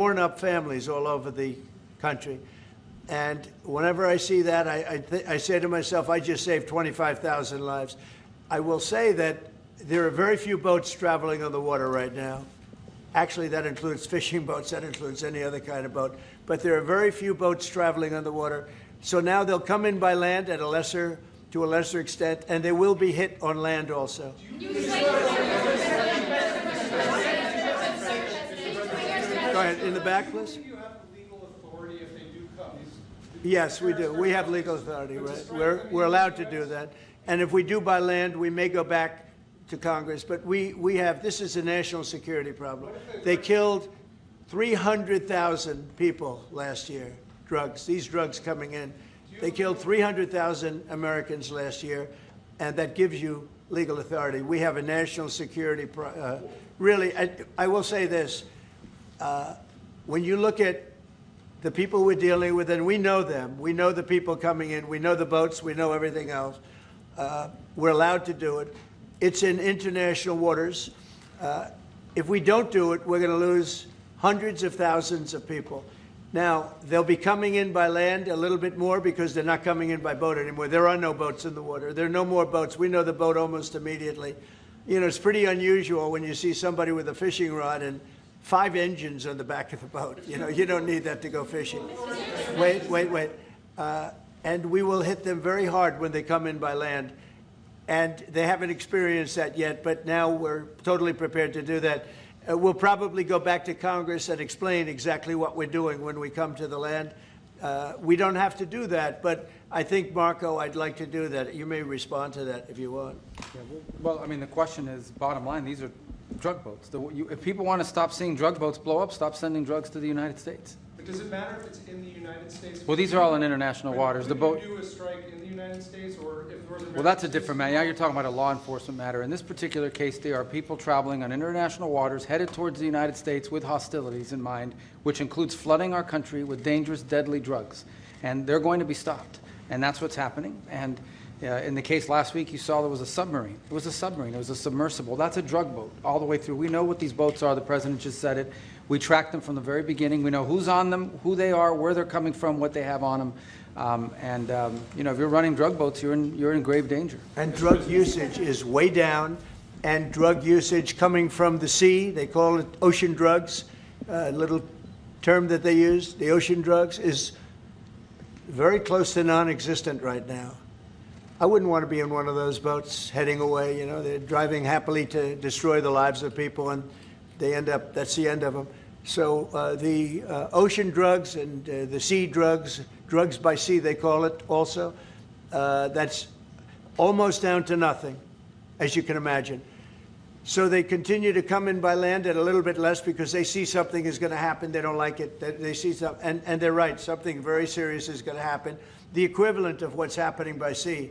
torn up families all over the country. And whenever I see that, I say to myself, I just saved 25,000 lives. I will say that there are very few boats traveling on the water right now. Actually, that includes fishing boats, that includes any other kind of boat. But there are very few boats traveling on the water. So now they'll come in by land to a lesser extent, and they will be hit on land also. Go ahead, in the back, please. Do you have legal authority if they do come? Yes, we do. We have legal authority, right? We're allowed to do that. And if we do by land, we may go back to Congress. But we have, this is a national security problem. They killed 300,000 people last year, these drugs coming in. They killed 300,000 Americans last year, and that gives you legal authority. We have a national security, really, I will say this. When you look at the people we're dealing with, and we know them, we know the people coming in, we know the boats, we know everything else, we're allowed to do it. It's in international waters. If we don't do it, we're going to lose hundreds of thousands of people. Now, they'll be coming in by land a little bit more because they're not coming in by boat anymore. There are no boats in the water. There are no more boats. We know the boat almost immediately. You know, it's pretty unusual when you see somebody with a fishing rod and 5 engines on the back of the boat. You know, you don't need that to go fishing. Wait. And we will hit them very hard when they come in by land. And they haven't experienced that yet, but now we're totally prepared to do that. We'll probably go back to Congress and explain exactly what we're doing when we come to the land. We don't have to do that, but I think, Marco, I'd like to do that. You may respond to that if you want. Yeah, well, I mean, the question is, bottom line, these are drug boats. If people want to stop seeing drug boats blow up, stop sending drugs to the United States. But does it matter if it's in the United States? Well, these are all in international waters. The boat. Do a strike in the United States, or if Northern Well, that's a different matter. Now you're talking about a law enforcement matter. In this particular case, there are people traveling on international waters headed towards the United States with hostilities in mind, which includes flooding our country with dangerous, deadly drugs. And they're going to be stopped. And that's what's happening. And in the case last week, you saw there was a submarine. It was a submarine. It was a submersible. That's a drug boat all the way through. We know what these boats are. The president just said it. We track them from the very beginning. We know who's on them, who they are, where they're coming from, what they have on them. You know, if you're running drug boats, you're in grave danger. And drug usage is way down. And drug usage coming from the sea, they call it ocean drugs, a little term that they use, the ocean drugs, is very close to non-existent right now. I wouldn't want to be in one of those boats heading away. You know, they're driving happily to destroy the lives of people, and they end up, that's the end of them. So the ocean drugs and the sea drugs, drugs by sea they call it also, that's almost down to nothing, as you can imagine. So they continue to come in by land at a little bit less because they see something is going to happen. They don't like it. They see something, and they're right. Something very serious is going to happen. The equivalent of what's happening by sea.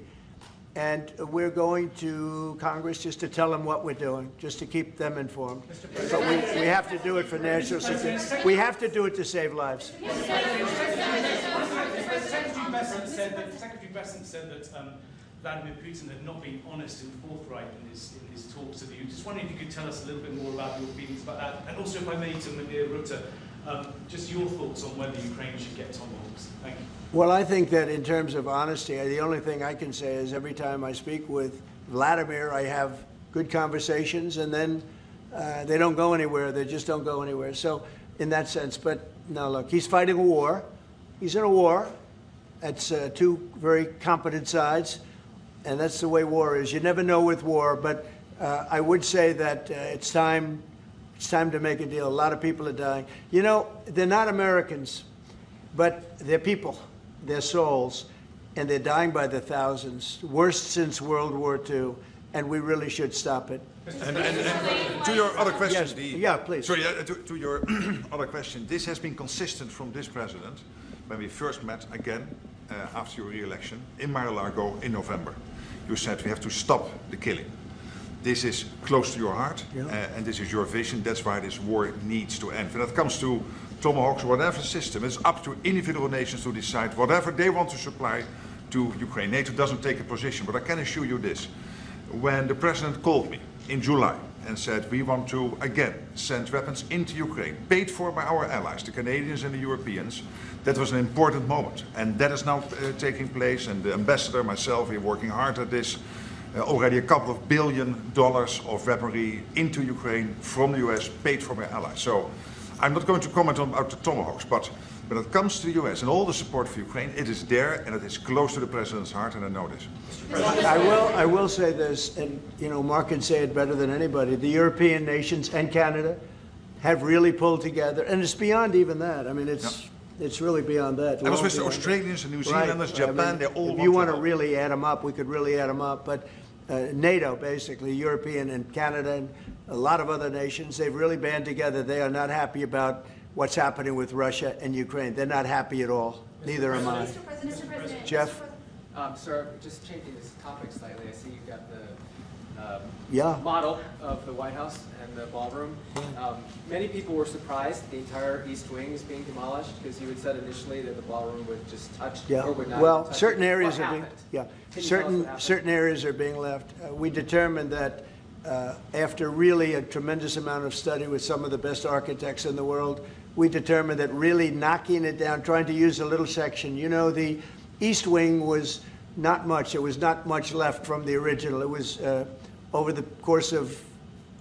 And we're going to Congress just to tell them what we're doing, just to keep them informed. But we have to do it for national security. We have to do it to save lives. Secretary Bessent said that Vladimir Putin had not been honest and forthright in his talks with you. Just wondering if you could tell us a little bit more about your feelings about that. And also, if I may, to Mark Rutte, just your thoughts on whether Ukraine should get tomahawks. Thank you. Well, I think that in terms of honesty, the only thing I can say is every time I speak with Vladimir, I have good conversations, and then they don't go anywhere. They just don't go anywhere. So in that sense, but no, look, he's fighting a war. He's in a war. That's two very competent sides, and that's the way war is. You never know with war, but I would say that it's time to make a deal. A lot of people are dying. You know, they're not Americans, but they're people. They're souls, and they're dying by the thousands, worst since World War II, and we really should stop it. And to your other question, yes. Yeah, please. Sorry, to your other question, this has been consistent from this president when we first met again after your re-election in Mar-a-Lago in November. You said we have to stop the killing. This is close to your heart, yeah. And this is your vision. That's why this war needs to end. When it comes to tomahawks, whatever system, it's up to individual nations to decide whatever they want to supply to Ukraine. NATO doesn't take a position, but I can assure you this. When the president called me in July and said, we want to, again, send weapons into Ukraine, paid for by our allies, the Canadians and the Europeans. That was an important moment. And that is now taking place, and the ambassador, myself, we're working hard at this. Already a couple of $1 billion of weaponry into Ukraine from the US, paid for by allies. So I'm not going to comment on about the tomahawks, but when it comes to the US and all the support for Ukraine, it is there and it is close to the president's heart, and I know this. I will say this, and Mark can say it better than anybody. The European nations and Canada have really pulled together, and it's beyond even that. I mean, it's really beyond that. I was with the Australians and New Zealanders, Right. Japan, they all If you want to help. really add them up, we could really add them up. But NATO, basically, European and Canada and a lot of other nations, they've really band together. They are not happy about what's happening with Russia and Ukraine. They're not happy at all. Neither am I. Mr. President. Jeff? Sir, just changing this topic slightly, I see you've got the Yeah. model of the White House and the ballroom. Many people were surprised the entire East Wing is being demolished, because you had said initially that the ballroom would just touch Yeah. or would not Well, touch certain it. areas What are being, happened? yeah, Can you tell us what certain happened? areas are being left. We determined that after really a tremendous amount of study with some of the best architects in the world, we determined that really knocking it down, trying to use a little section. The East Wing was not much. There was not much left from the original. It was over the course of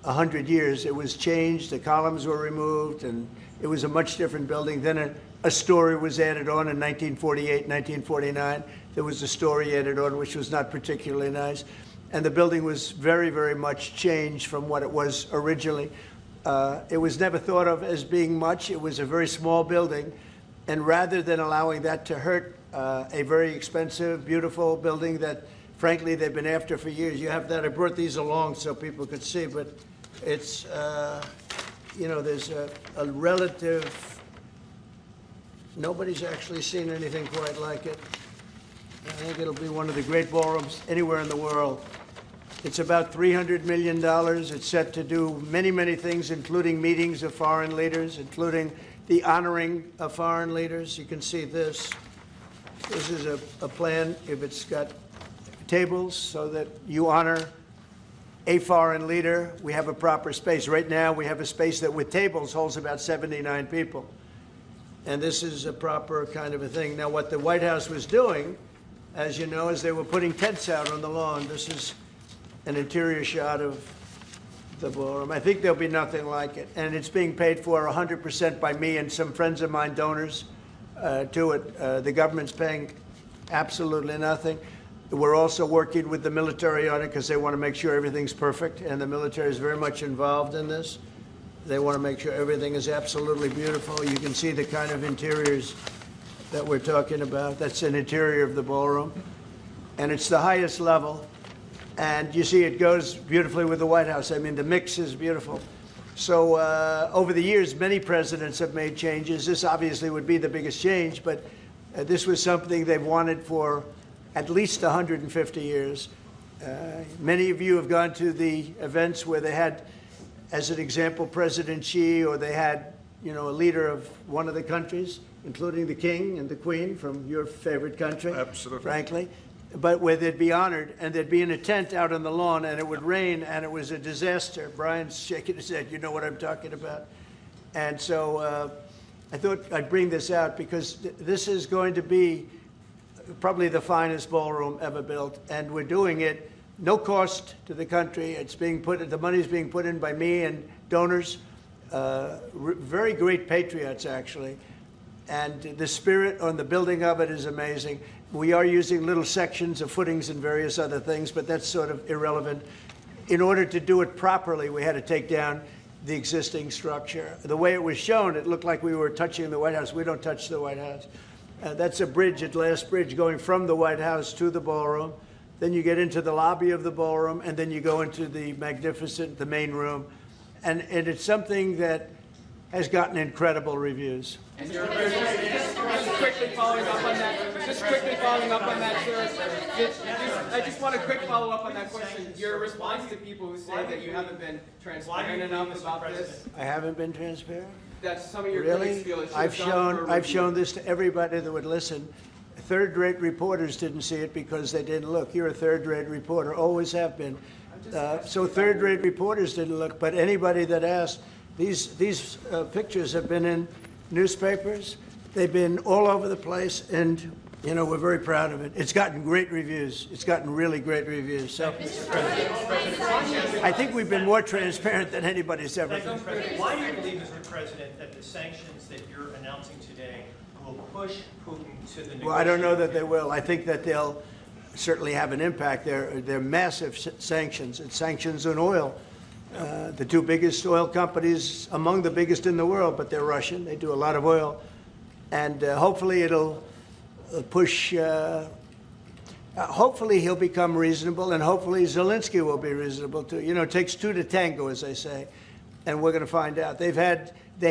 100 years, it was changed. The columns were removed, and it was a much different building. Then a story was added on in 1948, 1949. There was a story added on, which was not particularly nice. And the building was very, very much changed from what it was originally. It was never thought of as being much. It was a very small building. And rather than allowing that to hurt a very expensive, beautiful building that, frankly, they've been after for years. You have that. I brought these along so people could see, but it's, there's a relative, nobody's actually seen anything quite like it. I think it'll be one of the great ballrooms anywhere in the world. It's about $300 million. It's set to do many, many things, including meetings of foreign leaders, including the honoring of foreign leaders. You can see this. This is a plan. If it's got tables so that you honor a foreign leader, we have a proper space. Right now, we have a space that with tables holds about 79 people. And this is a proper kind of a thing. Now, what the White House was doing, as you know, is they were putting tents out on the lawn. This is an interior shot of the ballroom. I think there'll be nothing like it. And it's being paid for 100% by me and some friends of mine, donors to it. The government's paying absolutely nothing. We're also working with the military on it because they want to make sure everything's perfect. And the military is very much involved in this. They want to make sure everything is absolutely beautiful. You can see the kind of interiors that we're talking about. That's an interior of the ballroom. And it's the highest level. And you see it goes beautifully with the White House. I mean, the mix is beautiful. So over the years, many presidents have made changes. This obviously would be the biggest change, but this was something they've wanted for at least 150 years. Many of you have gone to the events where they had, as an example, President Xi, or they had, a leader of one of the countries, including the king and the queen from your favorite country. Absolutely. Frankly. But where they'd be honored, and they'd be in a tent out on the lawn, and it would rain, and it was a disaster. Brian's shaking his head. You know what I'm talking about. And so I thought I'd bring this out because this is going to be probably the finest ballroom ever built, and we're doing it no cost to the country. It's being the money's being put in by me and donors, very great patriots actually, and the spirit on the building of it is amazing. We are using little sections of footings and various other things, but that's sort of irrelevant. In order to do it properly, we had to take down the existing structure. The way it was shown, it looked like we were touching the White House. We don't touch the White House. That's a bridge, a glass bridge, going from the White House to the ballroom. Then you get into the lobby of the ballroom, and then you go into the magnificent, the main room. And it's something that has gotten incredible reviews. And just quickly following up on that, sir. I just want a quick follow-up on that question. Your response to people who say that you haven't been transparent enough about this. I haven't been transparent? That some of your Really? critics feel it should have gone for a I've review. shown this to everybody that would listen. Third-rate reporters didn't see it because they didn't look. You're a third-rate reporter, always have been. So third-rate reporters didn't look, but anybody that asked, these pictures have been in newspapers. They've been all over the place, and you know, we're very proud of it. It's gotten great reviews. It's gotten really great reviews. So I think we've been more transparent than anybody's ever been. Why do you believe, Mr. President, that the sanctions that you're announcing today will push Putin to the negotiating Well, I don't know that they table? will. I think that they'll certainly have an impact. They're massive sanctions. It's sanctions on oil. The two biggest oil companies, among the biggest in the world, but they're Russian. They do a lot of oil. And hopefully it'll push, hopefully he'll become reasonable, and hopefully Zelensky will be reasonable too. You know, it takes two to tango, as they say, and we're going to find out. They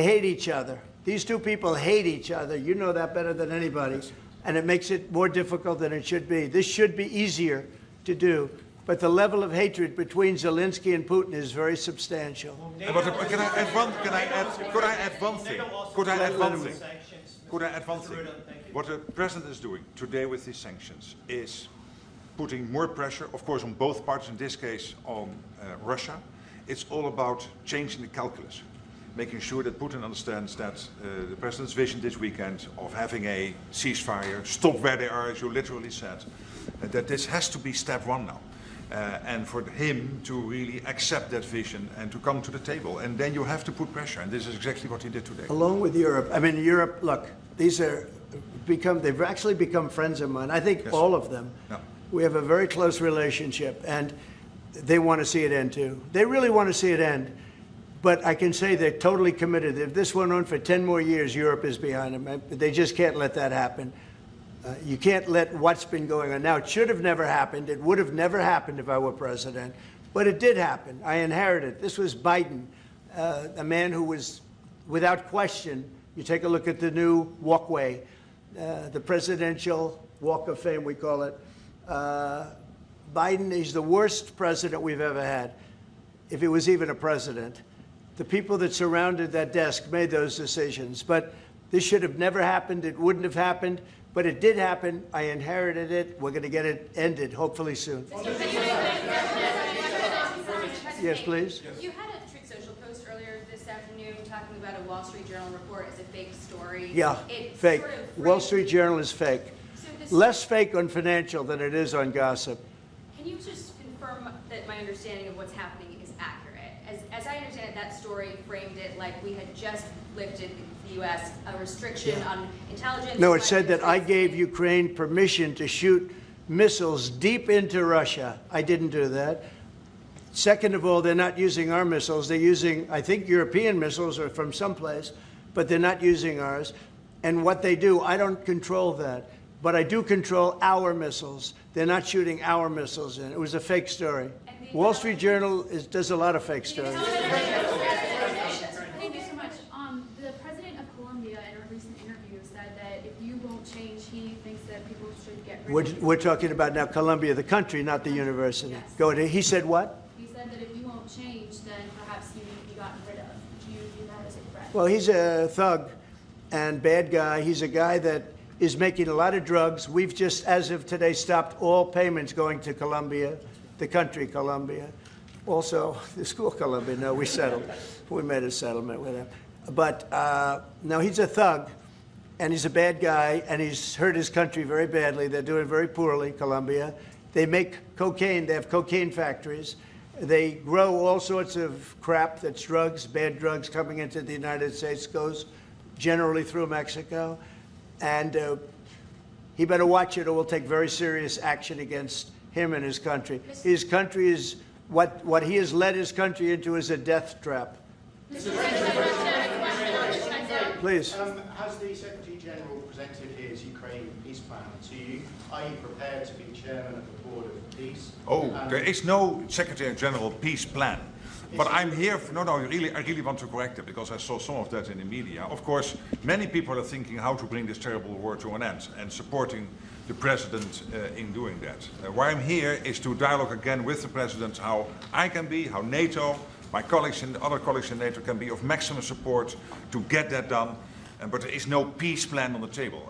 hate each other. These two people hate each other. You know that better than anybody, and it makes it more difficult than it should be. This should be easier to do, but the level of hatred between Zelensky and Putin is very substantial. But could I add one thing? Could I add one thing? Could I add one thing? What the president is doing today with these sanctions is putting more pressure, of course, on both parties, in this case on Russia. It's all about changing the calculus, making sure that Putin understands that the president's vision this weekend of having a ceasefire, stop where they are, as you literally said, that this has to be step one now. And for him to really accept that vision and to come to the table. And then you have to put pressure, and this is exactly what he did today. Along with Europe. I mean, Europe, look, they've actually become friends of mine. I think Yes. all of them. No. We have a very close relationship, and they want to see it end too. They really want to see it end. But I can say they're totally committed. If this went on for 10 more years, Europe is behind them. They just can't let that happen. You can't let what's been going on. Now, it should have never happened. It would have never happened if I were president. But it did happen. I inherited. This was Biden, a man who was, without question, you take a look at the new walkway, the presidential walk of fame, we call it. Biden is the worst president we've ever had, if he was even a president. The people that surrounded that desk made those decisions. But this should have never happened. It wouldn't have happened. But it did happen. I inherited it. We're going to get it ended, hopefully soon. Yes, please. You had a Truth Social post earlier this afternoon talking about a Wall Street Journal report as a fake story. Yeah, It fake. sort of Wall Street Journal is fake. So this- Less fake on financial than it is on gossip. Can you just confirm that my understanding of what's happening is accurate? As I understand it, that story framed it like we had just lifted the U.S. a restriction on intelligence. No, it said that I gave Ukraine permission to shoot missiles deep into Russia. I didn't do that. Second of all, they're not using our missiles. They're using, I think, European missiles or from someplace, but they're not using ours. And what they do, I don't control that. But I do control our missiles. They're not shooting our missiles in. It was a fake story. Wall Street Journal does a lot of fake stories. Thank you so much. The president of Colombia, in a recent interview, said that if you won't change, he thinks that people should get rid of you. We're talking about now Colombia, the country, not the university. Yes. Go ahead. He said what? He said that if you won't change, then perhaps you need to be gotten rid of. Do you view that as a threat? Well, he's a thug and bad guy. He's a guy that is making a lot of drugs. We've just, as of today, stopped all payments going to Colombia, the country Colombia. Also, the school Colombia. No, we settled. We made a settlement with him. But no, he's a thug, and he's a bad guy, and he's hurt his country very badly. They're doing very poorly, Colombia. They make cocaine. They have cocaine factories. They grow all sorts of crap that's drugs, bad drugs coming into the United States, goes generally through Mexico. And he better watch it or we'll take very serious action against him and his country. His country is, what he has led his country into is a death trap. Please. Has the Secretary General presented his Ukraine peace plan to you? Are you prepared to be chairman of the Board of Peace? Oh, there is no Secretary General peace plan. But I'm here for, I really want to correct it because I saw some of that in the media. Of course, many people are thinking how to bring this terrible war to an end and supporting the president in doing that. Why I'm here is to dialogue again with the president how I can be, how NATO, my colleagues and other colleagues in NATO can be of maximum support to get that done. But there is no peace plan on the table.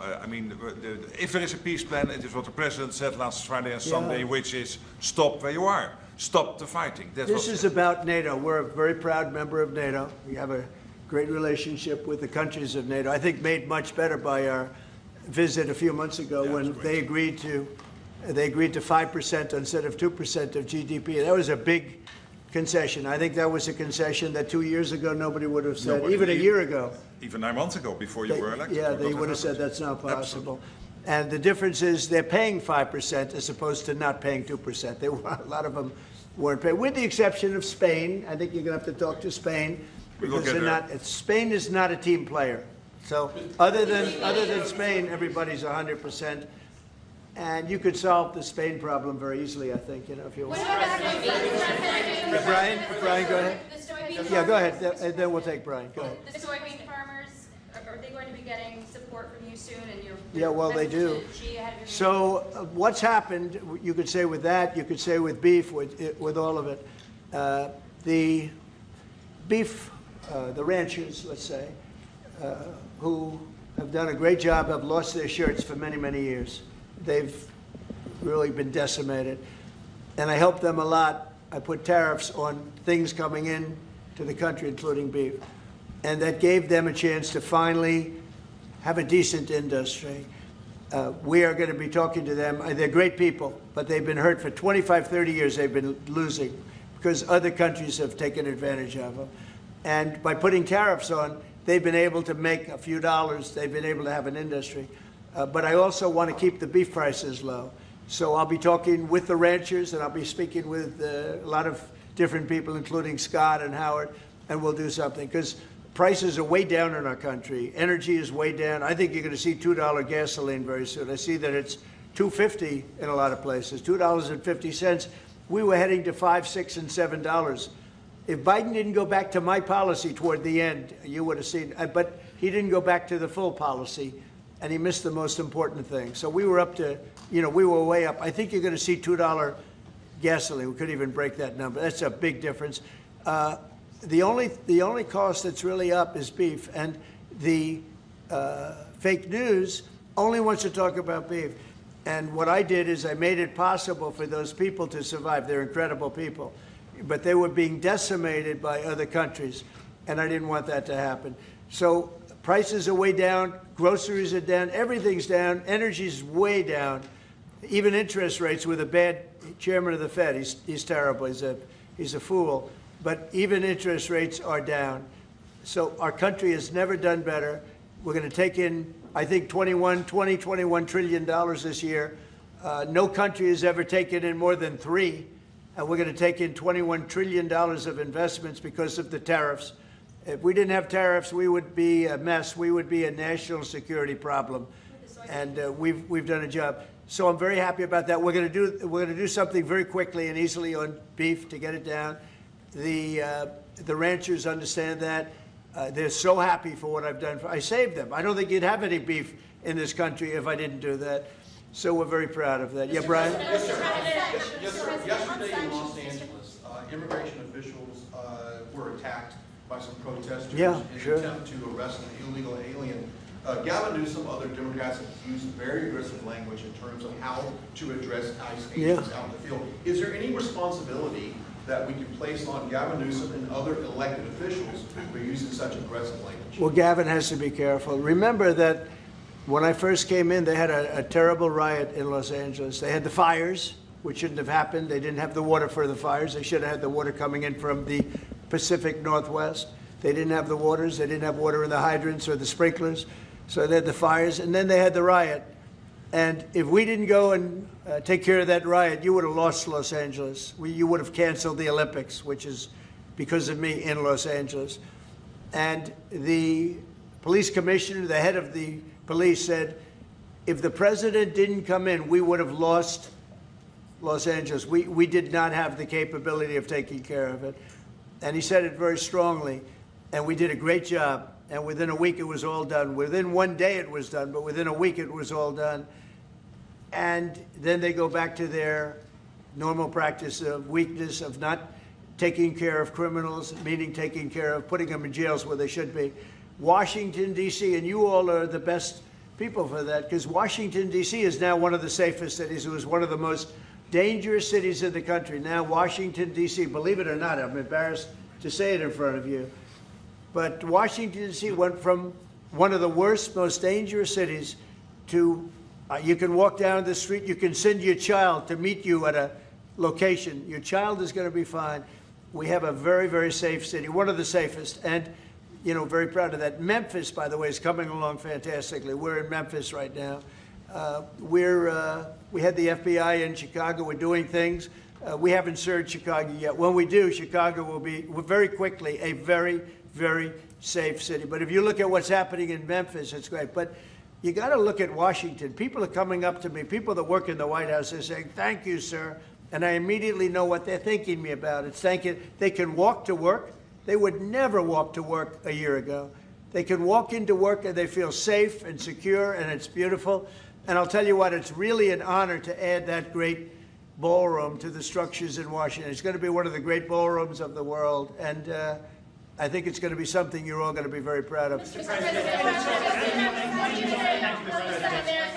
If there is a peace plan, it is what the president said last Friday and Sunday, which is stop where you are. Stop the fighting. This is about NATO. We're a very proud member of NATO. We have a great relationship with the countries of NATO. I think made much better by our visit a few months ago when they agreed to 5% instead of 2% of GDP. That was a big concession. I think that was a concession that 2 years ago nobody would have said, even a year ago. Even 9 months ago, before you were elected. Yeah, they would have said that's not possible. And the difference is they're paying 5% as opposed to not paying 2%. A lot of them weren't paying, with the exception of Spain. I think you're going to have to talk to Spain because they're not. Spain is not a team player. So other than Spain, everybody's 100%. And you could solve the Spain problem very easily, I think, if you want. Brian, go ahead. Yeah, go ahead, and then we'll take Brian. Go ahead. The soybean farmers, are they going to be getting support from you soon? And yeah, well, they do. So what's happened, you could say with that, you could say with beef, with all of it. The beef, the ranchers, let's say, who have done a great job, have lost their shirts for many, many years. They've really been decimated. And I helped them a lot. I put tariffs on things coming in to the country, including beef. And that gave them a chance to finally have a decent industry. We are going to be talking to them. They're great people, but they've been hurt for 25, 30 years. They've been losing because other countries have taken advantage of them. And by putting tariffs on, they've been able to make a few dollars. They've been able to have an industry. But I also want to keep the beef prices low. So I'll be talking with the ranchers, and I'll be speaking with a lot of different people, including Scott and Howard, and we'll do something. Because prices are way down in our country. Energy is way down. I think you're going to see $2 gasoline very soon. I see that it's $2.50 in a lot of places, $2.50. We were heading to $5, $6, and $7. If Biden didn't go back to my policy toward the end, you would have seen, but he didn't go back to the full policy. And he missed the most important thing. So we were up to, we were way up. I think you're going to see $2 gasoline. We couldn't even break that number. That's a big difference. The only cost that's really up is beef. And the fake news only wants to talk about beef. And what I did is I made it possible for those people to survive. They're incredible people. But they were being decimated by other countries. And I didn't want that to happen. So prices are way down, groceries are down, everything's down, energy's way down, even interest rates with a bad chairman of the Fed. He's terrible, he's a fool, but even interest rates are down. So our country has never done better. We're going to take in, I think, $21 trillion this year. No country has ever taken in more than 3, and we're going to take in $21 trillion of investments because of the tariffs. If we didn't have tariffs, we would be a mess. We would be a national security problem, and we've done a job. So I'm very happy about that. We're going to do something very quickly and easily on beef to get it down. The ranchers understand that. They're so happy for what I've done. I saved them. I don't think you'd have any beef in this country if I didn't do that. So we're very proud of that. Yeah, Brian? Yes, sir. Yesterday in Los Angeles, immigration officials were attacked by some protesters in an attempt to arrest an illegal alien. Gavin Newsom, other Democrats have used very aggressive language in terms of how to address ICE agents out in the field. Is there any responsibility that we can place on Gavin Newsom and other elected officials for using such aggressive language? Well, Gavin has to be careful. Remember that when I first came in, they had a terrible riot in Los Angeles. They had the fires, which shouldn't have happened. They didn't have the water for the fires. They should have had the water coming in from the Pacific Northwest. They didn't have the waters. They didn't have water in the hydrants or the sprinklers. So they had the fires, and then they had the riot. And if we didn't go and take care of that riot, you would have lost Los Angeles. You would have canceled the Olympics, which is because of me in Los Angeles. And the police commissioner, the head of the police, said, if the president didn't come in, we would have lost Los Angeles. We did not have the capability of taking care of it. And he said it very strongly. And we did a great job. And within a week, it was all done. Within one day, it was done. But within a week, it was all done. And then they go back to their normal practice of weakness, of not taking care of criminals, meaning taking care of putting them in jails where they should be. Washington, D.C., and you all are the best people for that, because Washington, D.C. is now one of the safest cities. It was one of the most dangerous cities in the country. Now Washington, D.C., believe it or not, I'm embarrassed to say it in front of you, but Washington, D.C. went from one of the worst, most dangerous cities to, you can walk down the street, you can send your child to meet you at a location. Your child is going to be fine. We have a very, very safe city, one of the safest, and you know, very proud of that. Memphis, by the way, is coming along fantastically. We're in Memphis right now. We had the FBI in Chicago. We're doing things. We haven't served Chicago yet. When we do, Chicago will be very quickly a very, very safe city. But if you look at what's happening in Memphis, it's great. But you got to look at Washington. People are coming up to me, people that work in the White House, they're saying, "Thank you, sir." And I immediately know what they're thanking me about. It's thanking, they can walk to work. They would never walk to work a year ago. They can walk into work and they feel safe and secure, and it's beautiful. And I'll tell you what, it's really an honor to add that great ballroom to the structures in Washington. It's going to be one of the great ballrooms of the world, and I think it's going to be something you're all going to be very proud of. Mr. President,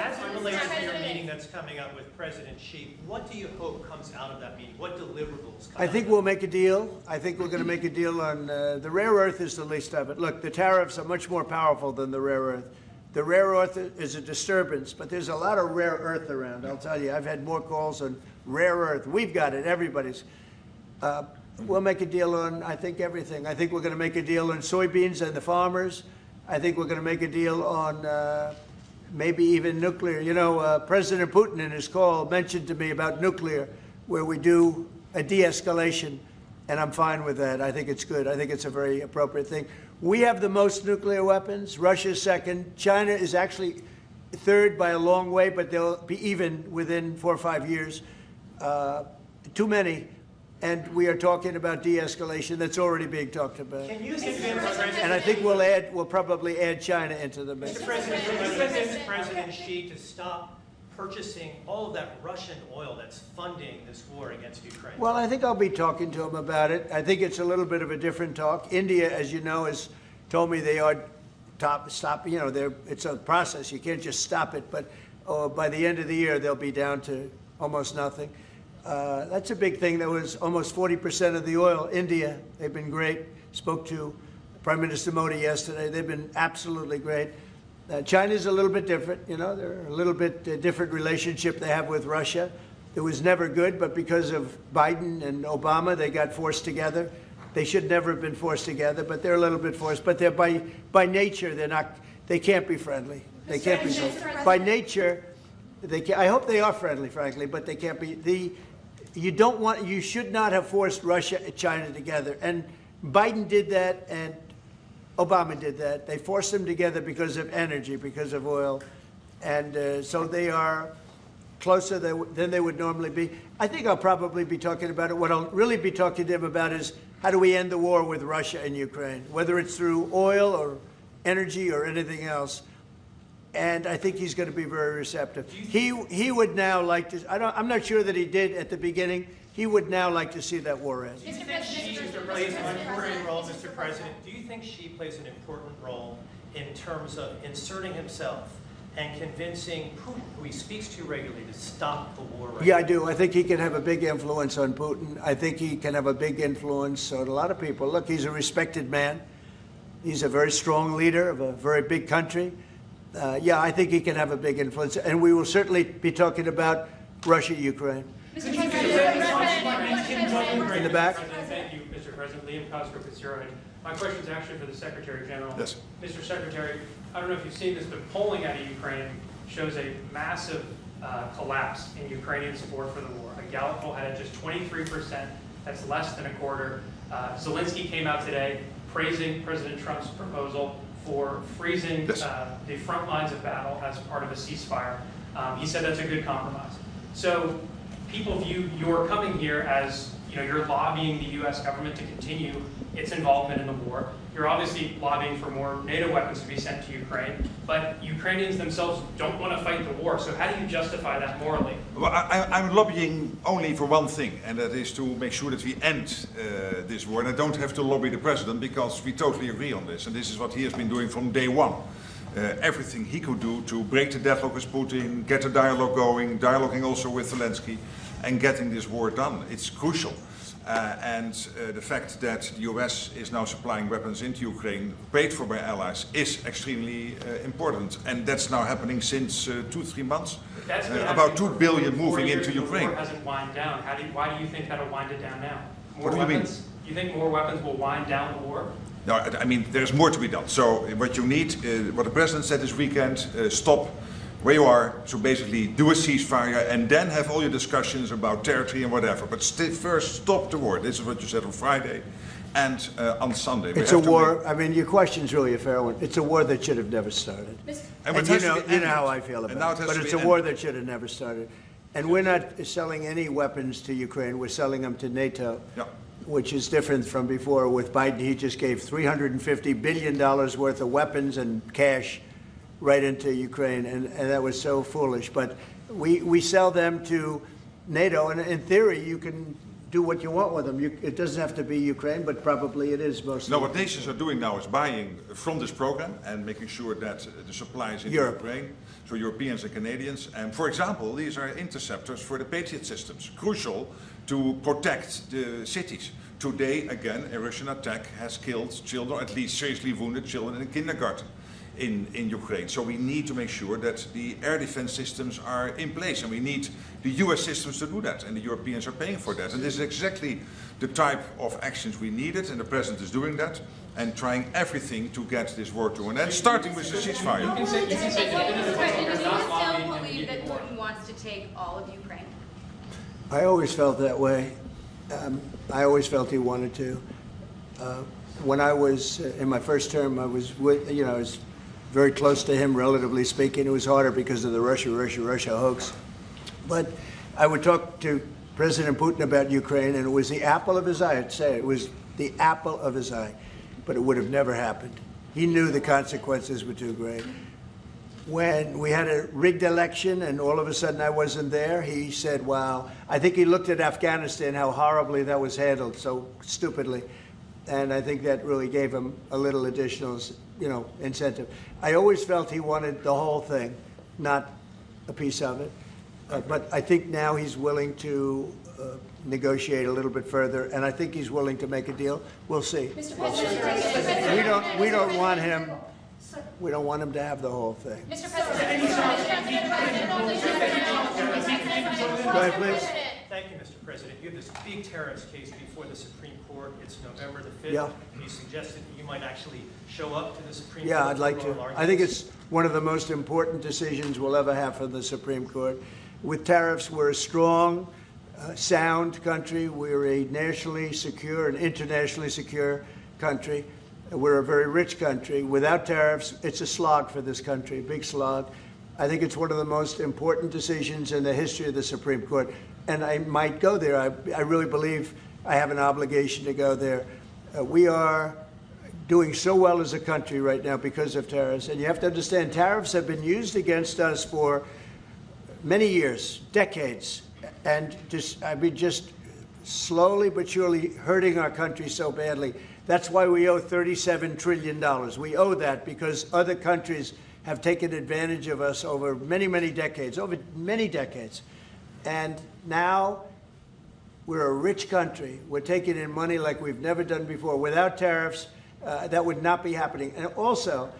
as it relates to your meeting that's coming up with President Xi, what do you hope comes out of that meeting? What deliverables come I think we'll make a deal. I think we're going to make a deal on the rare earth is the least of it. Look, the tariffs are much more powerful than the rare earth. The rare earth is a disturbance, but there's a lot of rare earth around. I'll tell you, I've had more calls on rare earth. We've got it. Everybody's. We'll make a deal on, I think, everything. I think we're going to make a deal on soybeans and the farmers. I think we're going to make a deal on maybe even nuclear. You know, President Putin in his call mentioned to me about nuclear, where we do a de-escalation, and I'm fine with that. I think it's good. I think it's a very appropriate thing. We have the most nuclear weapons. Russia's second. China is actually third by a long way, but they'll be even within 4 or 5 years. Too many. And we are talking about de-escalation. That's already being talked about. Can you convince And I think we'll probably add China into the mix. Mr. President, can you convince President Xi to stop purchasing all of that Russian oil that's funding this war against Ukraine? Well, I think I'll be talking to him about it. I think it's a little bit of a different talk. India, as you know, has told me they are stop. You know, it's a process. You can't just stop it. But by the end of the year, they'll be down to almost nothing. That's a big thing. That was almost 40% of the oil. India, they've been great. Spoke to Prime Minister Modi yesterday. They've been absolutely great. China's a little bit different. You know, they're a little bit different relationship they have with Russia. It was never good, but because of Biden and Obama, they got forced together. They should never have been forced together, but they're a little bit forced. But they're by nature, they're not. They can't be friendly. They can't be friendly. By nature, they can, I hope they are friendly, frankly, but they can't be. You should not have forced Russia and China together. And Biden did that, and Obama did that. They forced them together because of energy, because of oil. And so they are closer than they would normally be. I think I'll probably be talking about it. What I'll really be talking to him about is how do we end the war with Russia and Ukraine, whether it's through oil or energy or anything else. And I think he's going to be very receptive. He would now like to. I'm not sure that he did at the beginning. He would now like to see that war end. Do you think Xi plays an important role, Mr. President? Do you think Xi plays an important role in terms of inserting himself and convincing Putin, who he speaks to regularly, to stop the war? Yeah, I do. I think he can have a big influence on Putin. I think he can have a big influence on a lot of people. Look, he's a respected man. He's a very strong leader of a very big country. Yeah, I think he can have a big influence, and we will certainly be talking about Russia, Ukraine. Mr. In the back. Thank you, Mr. President. Liam Cosgrove is here. My question is actually for the Secretary General. Yes. Mr. Secretary, I don't know if you've seen this, but polling out of Ukraine shows a massive collapse in Ukrainian support for the war. A Gallup poll had it just 23%. That's less than a quarter. Zelensky came out today praising President Trump's proposal for freezing the front lines of battle as part of a ceasefire. He said that's a good compromise. So people view your coming here as, you know, you're lobbying the U.S. government to continue its involvement in the war. You're obviously lobbying for more NATO weapons to be sent to Ukraine, but Ukrainians themselves don't want to fight the war. So how do you justify that morally? Well, I'm lobbying only for one thing, and that is to make sure that we end this war. And I don't have to lobby the president because we totally agree on this. And this is what he has been doing from day one. Everything he could do to break the deadlock with Putin, get a dialogue going, dialoguing also with Zelensky, and getting this war done. It's crucial. The fact that the US is now supplying weapons into Ukraine, paid for by allies, is extremely important. And that's now happening since 2-3 months. About 2 billion moving into Ukraine. The war hasn't wind down. Why do you think that'll wind it down now? What do you mean? You think more weapons will wind down the war? No, I mean, there's more to be done. So what you need, what the president said this weekend, stop where you are, so basically do a ceasefire and then have all your discussions about territory and whatever. But first stop the war. This is what you said on Friday and on Sunday. It's a war, I mean, your question's really a fair one. It's a war that should have never started. And you know how I feel about it. But it's a war that should have never started. And we're not selling any weapons to Ukraine. We're selling them to NATO. Yeah. Which is different from before. With Biden, he just gave $350 billion worth of weapons and cash right into Ukraine, and that was so foolish. But we sell them to NATO, and in theory, you can do what you want with them. It doesn't have to be Ukraine, but probably it is mostly. No, what nations are doing now is buying from this program and making sure that the supplies in Ukraine, so Europeans and Canadians. And for example, these are interceptors for the Patriot systems, crucial to protect the cities. Today, again, a Russian attack has killed children, at least seriously wounded children in a kindergarten in Ukraine. So we need to make sure that the air defense systems are in place, and we need the US systems to do that, and the Europeans are paying for that. And this is exactly the type of actions we needed, and the president is doing that, and trying everything to get this war to an end, starting with the ceasefire. Do you still believe that Putin wants to take all of Ukraine? I always felt that way. I always felt he wanted to. When I was in my first term, I was with, I was very close to him, relatively speaking. It was harder because of the Russia hoax. But I would talk to President Putin about Ukraine, and it was the apple of his eye. I'd say it was the apple of his eye. But it would have never happened. He knew the consequences were too great. When we had a rigged election and all of a sudden I wasn't there, he said, wow. I think he looked at Afghanistan, how horribly that was handled, so stupidly. And I think that really gave him a little additional, incentive. I always felt he wanted the whole thing, not a piece of it. But I think now he's willing to negotiate a little bit further, and I think he's willing to make a deal. We'll see. Mr. President, we don't want him. We don't want him to have the whole thing. Mr. President. Go ahead, please. Thank you, Mr. President. You have this big tariffs case before the Supreme Court. It's November the 5th. Yeah. You suggested that you might actually show up to the Supreme Court. Yeah, I'd like to. I think it's one of the most important decisions we'll ever have from the Supreme Court. With tariffs, we're a strong, sound country. We're a nationally secure and internationally secure country. We're a very rich country. Without tariffs, it's a slog for this country, a big slog. I think it's one of the most important decisions in the history of the Supreme Court. And I might go there. I really believe I have an obligation to go there. We are doing so well as a country right now because of tariffs. And you have to understand, tariffs have been used against us for many years, decades. And just slowly but surely hurting our country so badly. That's why we owe $37 trillion. We owe that because other countries have taken advantage of us over many, many decades, And now we're a rich country. We're taking in money like we've never done before. Without tariffs, that would not be happening. And also,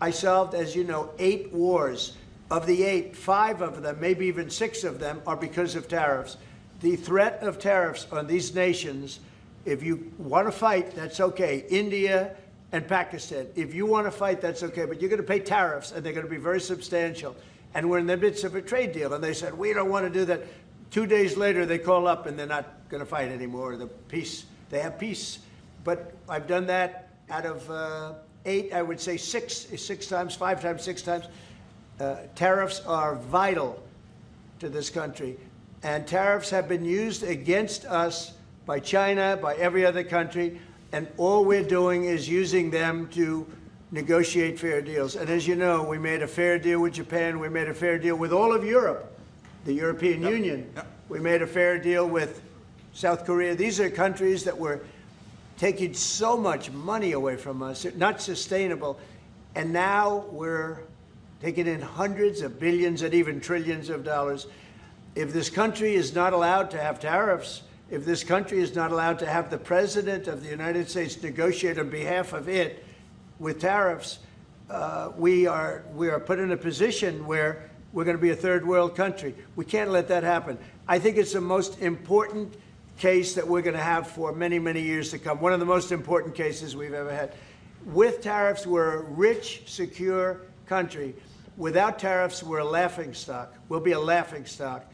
I solved, as you know, 8 wars. Of the 8, 5 of them, maybe even 6 of them, are because of tariffs. The threat of tariffs on these nations, if you want to fight, that's okay. India and Pakistan. If you want to fight, that's okay. But you're going to pay tariffs, and they're going to be very substantial. And we're in the midst of a trade deal. And they said, we don't want to do that. 2 days later, they call up, and they're not going to fight anymore. They have peace. But I've done that out of 8, I would say 6 times, 5 times, 6 times. Tariffs are vital to this country. And tariffs have been used against us by China, by every other country. and all we're doing is using them to negotiate fair deals. And as you know, we made a fair deal with Japan. We made a fair deal with all of Europe, the European Union. We made a fair deal with South Korea. These are countries that were taking so much money away from us, not sustainable. And now we're taking in hundreds of billions and even trillions of dollars. If this country is not allowed to have tariffs, if this country is not allowed to have the President of the United States negotiate on behalf of it with tariffs, we are put in a position where we're going to be a third world country. We can't let that happen. I think it's the most important case that we're going to have for many, many years to come. One of the most important cases we've ever had. With tariffs, we're a rich, secure country. Without tariffs, we're a laughingstock. We'll be a laughingstock.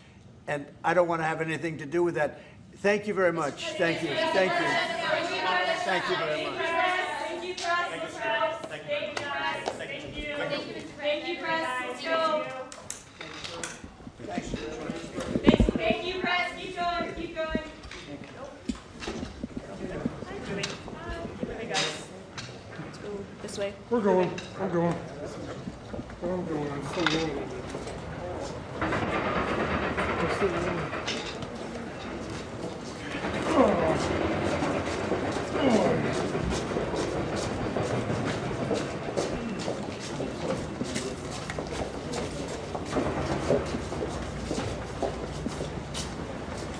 And I don't want to have anything to do with that. Thank you very much. Thank you. Thank you. Thank you very much. Thank you, press. Thank you, press. Thank you. Thank you, press. Let's go. Thank you, press. Keep going. Keep going. Hey, guys. Let's go this way. We're going. I'm going. I'm going. I'm still going. I'm still going.